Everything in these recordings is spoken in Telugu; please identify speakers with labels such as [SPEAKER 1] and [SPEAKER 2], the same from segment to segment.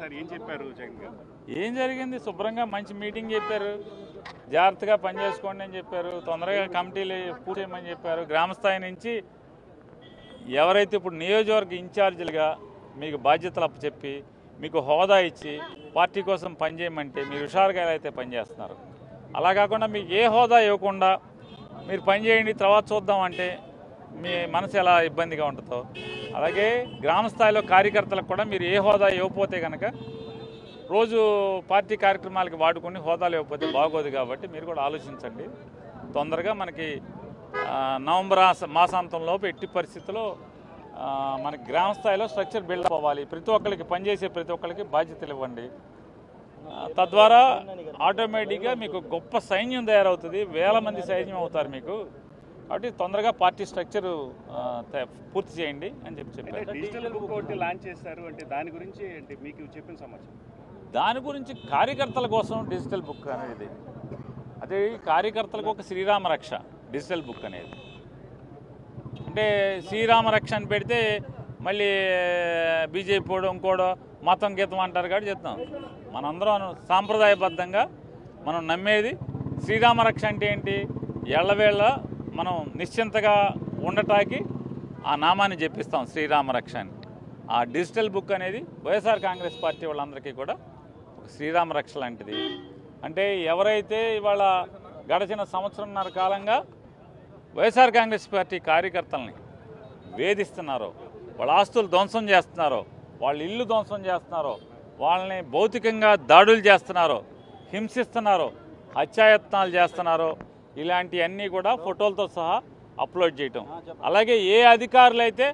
[SPEAKER 1] మాట్లాడి ఏం చెప్పారు జగన్ గారు?
[SPEAKER 2] ఏం జరిగింది? శుభ్రంగా మంచి మీటింగ్ చెప్పారు, జాగ్రత్తగా పనిచేసుకోండి అని చెప్పారు, తొందరగా కమిటీలు పూర్తి చేయమని చెప్పారు. గ్రామస్థాయి నుంచి ఎవరైతే ఇప్పుడు నియోజకవర్గ ఇన్ఛార్జీలుగా మీకు బాధ్యతలు అప్పచెప్పి మీకు హోదా ఇచ్చి పార్టీ కోసం పనిచేయమంటే మీరు హుషారుగా అయితే పనిచేస్తున్నారు. అలా కాకుండా మీకు ఏ హోదా ఇవ్వకుండా మీరు పనిచేయండి తర్వాత చూద్దామంటే మీ మనసు ఎలా ఇబ్బందిగా ఉంటుందో, అలాగే గ్రామస్థాయిలో కార్యకర్తలకు కూడా మీరు ఏ హోదా ఇవ్వకపోతే కనుక రోజు పార్టీ కార్యక్రమాలకి వాడుకొని హోదాలు ఇవ్వకపోతే బాగోదు. కాబట్టి మీరు కూడా ఆలోచించండి. తొందరగా మనకి నవంబర్ మాసాంతంలోపు ఎట్టి పరిస్థితుల్లో మనకి గ్రామ స్థాయిలో స్ట్రక్చర్ బిల్డప్ అవ్వాలి. ప్రతి ఒక్కరికి పనిచేసే ప్రతి ఒక్కరికి బాధ్యతలు ఇవ్వండి. తద్వారా ఆటోమేటిక్గా మీకు గొప్ప సైన్యం తయారవుతుంది, వేల మంది సైన్యం అవుతారు మీకు. కాబట్టి తొందరగా పార్టీ స్ట్రక్చర్ పూర్తి చేయండి అని చెప్పారు.
[SPEAKER 1] డిజిటల్ బుక్ ఒకటి లాంచ్ చేశారు అంటే దాని గురించి అంటే మీకు చెప్పిన సమాచారం?
[SPEAKER 2] దాని గురించి కార్యకర్తల కోసం డిజిటల్ బుక్ అనేది, అదే కార్యకర్తలకు ఒక శ్రీరామ రక్ష డిజిటల్ బుక్ అనేది. అంటే శ్రీరామ రక్ష అని పెడితే మళ్ళీ బీజేపీ కూడా ఇంకోడో మతం గీతం అంటారు కాబట్టి చెప్తాం. మనందరం సాంప్రదాయబద్ధంగా మనం నమ్మేది శ్రీరామ రక్ష అంటే ఏంటి, ఎళ్ళవేళ మనం నిశ్చింతగా ఉండటానికి ఆ నామాన్ని జపిస్తాం శ్రీరామ రక్ష అని. ఆ డిజిటల్ బుక్ అనేది వైఎస్ఆర్ కాంగ్రెస్ పార్టీ వాళ్ళందరికీ కూడా ఒక శ్రీరామ రక్ష లాంటిది. అంటే ఎవరైతే ఇవాళ గడిచిన సంవత్సరంన్నర కాలంగా వైఎస్ఆర్ కాంగ్రెస్ పార్టీ కార్యకర్తల్ని వేధిస్తున్నారో, వాళ్ళ ఆస్తులు ధ్వంసం చేస్తున్నారో, వాళ్ళ ఇల్లు ధ్వంసం చేస్తున్నారో, వాళ్ళని భౌతికంగా దాడులు చేస్తున్నారో, హింసిస్తున్నారో, హత్యాయత్నాలు చేస్తున్నారో, ఇలాంటివన్నీ కూడా ఫోటోలతో సహా అప్లోడ్ చేయటం. అలాగే ఏ అధికారులు అయితే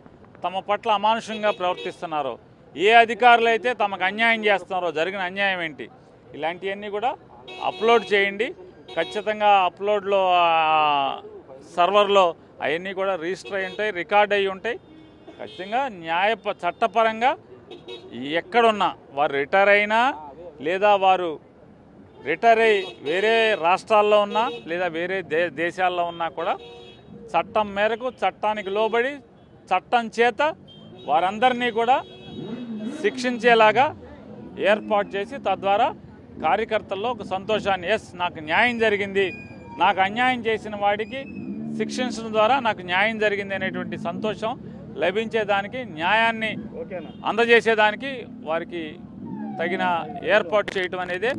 [SPEAKER 2] తమ పట్ల అమానుషంగా ప్రవర్తిస్తున్నారో, ఏ అధికారులు అయితే తమకు అన్యాయం చేస్తున్నారో, జరిగిన అన్యాయం ఏంటి, ఇలాంటివన్నీ కూడా అప్లోడ్ చేయండి. ఖచ్చితంగా అప్లోడ్లో సర్వర్లో అవన్నీ కూడా రిజిస్టర్ అయి ఉంటాయి, రికార్డ్ అయ్యి ఉంటాయి. ఖచ్చితంగా చట్టపరంగా ఎక్కడున్నా వారు రిటైర్ అయినా లేదా వారు రిటైర్ అయ్యి వేరే రాష్ట్రాల్లో ఉన్నా లేదా వేరే దేశాల్లో ఉన్నా కూడా చట్టం మేరకు చట్టానికి లోబడి చట్టం చేత వారందరినీ కూడా శిక్షించేలాగా ఏర్పాటు చేసి తద్వారా కార్యకర్తల్లో ఒక సంతోషాన్ని, ఎస్ నాకు న్యాయం జరిగింది, నాకు అన్యాయం చేసిన వాడికి శిక్షించడం ద్వారా నాకు న్యాయం జరిగింది అనేటువంటి సంతోషం లభించేదానికి, న్యాయాన్ని అందజేసేదానికి వారికి తగిన ఏర్పాటు చేయటం అనేది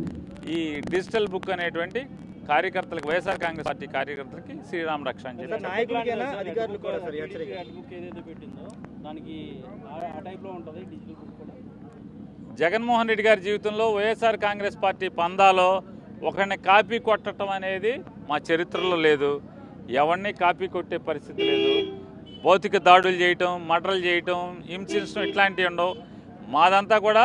[SPEAKER 2] ఈ డిజిటల్ బుక్ అనేటువంటి కార్యకర్తలకు, వైఎస్ఆర్ కాంగ్రెస్ పార్టీ కార్యకర్తలకి శ్రీరామ రక్ష అని చెప్పి జగన్మోహన్ రెడ్డి గారి జీవితంలో వైఎస్ఆర్ కాంగ్రెస్ పార్టీ పందాలో ఒకరిని కాపీ కొట్టడం అనేది మా చరిత్రలో లేదు. ఎవరిని కాపీ కొట్టే పరిస్థితి లేదు. భౌతిక దాడులు చేయటం, మర్డర్లు చేయటం, హింసించడం ఇట్లాంటివి ఉండవు. మాదంతా కూడా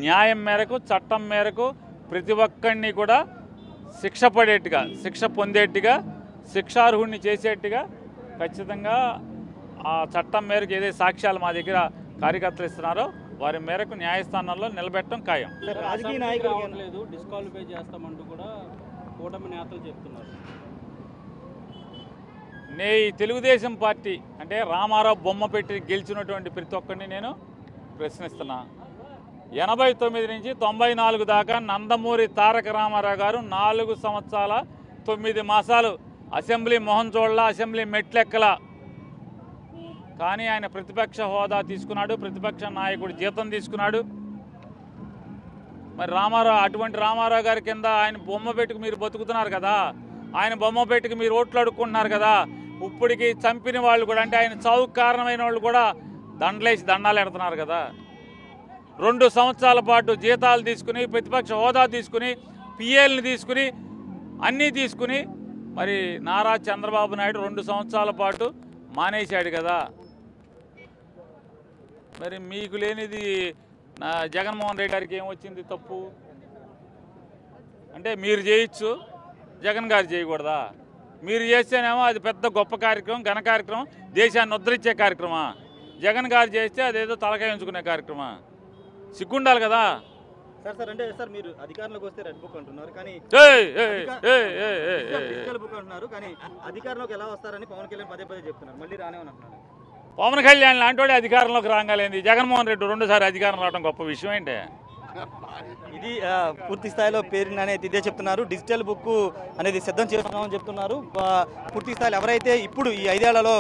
[SPEAKER 2] న్యాయం మేరకు, చట్టం మేరకు ప్రతి ఒక్కరిని కూడా శిక్ష పడేట్టుగా, శిక్ష పొందేట్టుగా, శిక్షార్హుడిని చేసేట్టుగా ఖచ్చితంగా ఆ చట్టం మేరకు ఏదైతే సాక్ష్యాలు మా దగ్గర కార్యకర్తలు ఇస్తున్నారో వారి మేరకు న్యాయస్థానంలో నిలబెట్టడం ఖాయం.
[SPEAKER 3] రాజకీయ నాయకులు లేదు, డిస్క్వాలిఫై చేస్తామంటూ కూడా కూటమి నేతలు చెప్తున్నారు.
[SPEAKER 2] ఈ తెలుగుదేశం పార్టీ అంటే రామారావు బొమ్మ పెట్టి గెలిచినటువంటి ప్రతి ఒక్కరిని నేను ప్రశ్నిస్తున్నా. 89 నుంచి 94 దాకా నందమూరి తారక రామారావు గారు 4 సంవత్సరాల 9 మాసాలు అసెంబ్లీ మొహం చూడలా, అసెంబ్లీ మెట్లెక్కల. కానీ ఆయన ప్రతిపక్ష హోదా తీసుకున్నాడు, ప్రతిపక్ష నాయకుడు జీతం తీసుకున్నాడు. మరి అటువంటి రామారావు గారి కింద ఆయన బొమ్మ పెట్టుకు మీరు బతుకుతున్నారు కదా, ఆయన బొమ్మ పెట్టుకు మీరు ఓట్లు అడుక్కుంటున్నారు కదా. ఇప్పటికి చంపిన వాళ్ళు కూడా, అంటే ఆయన చావుకు కారణమైన వాళ్ళు కూడా దండలేసి దండాలు ఎడుతున్నారు కదా. 2 సంవత్సరాల పాటు జీతాలు తీసుకుని, ప్రతిపక్ష హోదా తీసుకుని, పిఏల్ని తీసుకుని, అన్నీ తీసుకుని మరి నారా చంద్రబాబు నాయుడు 2 సంవత్సరాల పాటు మానేశాడు కదా. మరి మీకు లేనిది జగన్మోహన్ రెడ్డి గారికి ఏమొచ్చింది తప్పు? అంటే మీరు చేయొచ్చు, జగన్ గారు చేయకూడదా? మీరు చేస్తేనేమో అది పెద్ద గొప్ప కార్యక్రమం, ఘన కార్యక్రమం, దేశాన్ని ఉద్ధరించే కార్యక్రమం. జగన్ గారు చేస్తే అదేదో తలకాయ ఉంచుకునే కార్యక్రమం. సిగ్గుండాలి కదా.
[SPEAKER 3] సార్ అంటే సార్ మీరు అధికారంలోకి వస్తే రెడ్ బుక్ అంటున్నారు, కానీ డిజిటల్ బుక్ అంటున్నారు, కానీ అధికారంలోకి ఎలా వస్తారని పవన్ కళ్యాణ్ పదే చెప్తున్నారు. మళ్ళీ రానేమని అంటున్నారు.
[SPEAKER 2] పవన్ కళ్యాణ్ లాంటి వాడే అధికారంలోకి రాగాలేంది. జగన్మోహన్ రెడ్డి 2 సార్లు అధికారం రావడం గొప్ప విషయం ఏంటి?
[SPEAKER 4] ఇది పూర్తి స్థాయిలో పేరుని అనేది ఇదే చెప్తున్నారు. డిజిటల్ బుక్ అనేది సిద్ధం చేస్తున్నామని చెప్తున్నారు. పూర్తి స్థాయిలో ఎవరైతే ఇప్పుడు ఈ 5 ఏళ్లలో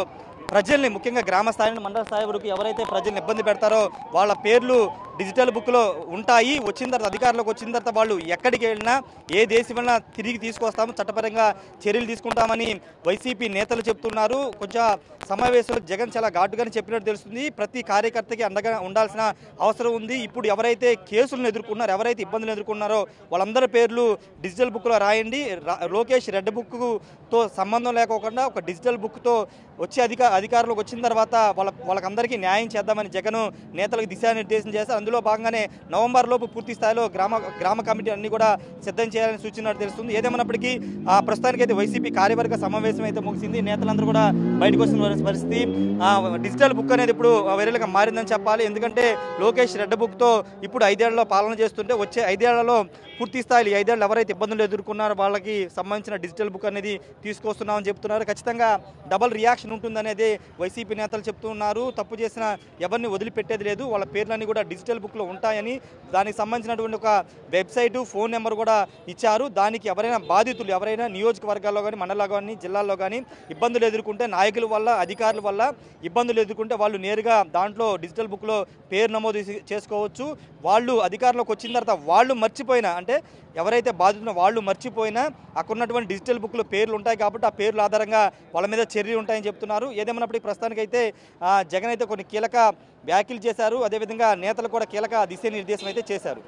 [SPEAKER 4] ప్రజల్ని ముఖ్యంగా గ్రామ స్థాయి నుండి మండల స్థాయి వరకు ఎవరైతే ప్రజల్ని ఇబ్బంది పెడతారో వాళ్ళ పేర్లు డిజిటల్ బుక్లో ఉంటాయి. వచ్చిన తర్వాత అధికారులకు వచ్చిన తర్వాత వాళ్ళు ఎక్కడికి వెళ్ళినా ఏ దేశం వెళ్ళినా తిరిగి తీసుకొస్తాము, చట్టపరంగా చర్యలు తీసుకుంటామని వైసీపీ నేతలు చెప్తున్నారు. కొంచెం సమావేశంలో జగన్ చాలా ఘాటుగానే చెప్పినట్టు తెలుస్తుంది. ప్రతి కార్యకర్తకి అండగా ఉండాల్సిన అవసరం ఉంది. ఇప్పుడు ఎవరైతే కేసులను ఎదుర్కొన్నారో, ఎవరైతే ఇబ్బందులు ఎదుర్కొన్నారో వాళ్ళందరి పేర్లు డిజిటల్ బుక్లో రాయండి. లోకేష్ రెడ్ బుక్తో సంబంధం లేకోకుండా ఒక డిజిటల్ బుక్తో వచ్చే అధికారులకు వచ్చిన తర్వాత వాళ్ళకందరికీ న్యాయం చేద్దామని జగన్ నేతలకు దిశానిర్దేశం చేశారు. అందులో భాగంగానే నవంబర్ లోపు పూర్తి స్థాయిలో గ్రామ కమిటీ అన్ని కూడా సిద్ధం చేయాలని సూచించినట్టు తెలుస్తుంది. ఏదేమన్నప్పటికీ ప్రస్తుతానికైతే వైసీపీ కార్యవర్గ సమావేశం అయితే ముగిసింది. నేతలందరూ కూడా బయటకు వస్తున్న పరిస్థితి. డిజిటల్ బుక్ అనేది ఇప్పుడు వైరల్గా మారిందని చెప్పాలి. ఎందుకంటే లోకేష్ రెడ్ బుక్తో ఇప్పుడు 5 ఏళ్లలో పాలన చేస్తుంటే వచ్చే 5 ఏళ్లలో పూర్తి స్థాయిలో 5 ఏళ్ళు ఎవరైతే ఇబ్బందులు ఎదుర్కొన్నారో వాళ్ళకి సంబంధించిన డిజిటల్ బుక్ అనేది తీసుకొస్తున్నామని చెప్తున్నారు. ఖచ్చితంగా డబల్ రియాక్షన్ ఉంటుందనేది వైసీపీ నేతలు చెప్తున్నారు. తప్పు చేసిన ఎవరిని వదిలిపెట్టేది లేదు, వాళ్ళ పేర్లన్నీ కూడా డిజిటల్ బుక్లో ఉంటాయని, దానికి సంబంధించినటువంటి ఒక వెబ్సైటు, ఫోన్ నెంబర్ కూడా ఇచ్చారు. దానికి ఎవరైనా బాధితులు ఎవరైనా నియోజకవర్గాల్లో కానీ, మండలాల్లో కానీ, జిల్లాల్లో కానీ ఇబ్బందులు ఎదుర్కొంటే నాయకుల వల్ల, అధికారుల వల్ల ఇబ్బందులు ఎదుర్కొంటే వాళ్ళు నేరుగా దాంట్లో డిజిటల్ బుక్లో పేరు నమోదు చేసుకోవచ్చు. వాళ్ళు అధికారంలోకి వచ్చిన తర్వాత వాళ్ళు మర్చిపోయినా, అంటే ఎవరైతే బాధితున్న వాళ్ళు మర్చిపోయినా అక్కడ ఉన్నటువంటి డిజిటల్ బుక్లో పేర్లు ఉంటాయి కాబట్టి ఆ పేర్ల ఆధారంగా వాళ్ళ మీద చర్యలు ఉంటాయని చెప్తున్నారు. ఏదేమన్నప్పటికీ ప్రస్తుతానికైతే జగన్ అయితే కొన్ని కీలక వ్యాఖ్యలు చేశారు. అదేవిధంగా నేతలు కూడా కీలక దిశానిర్దేశం అయితే చేశారు.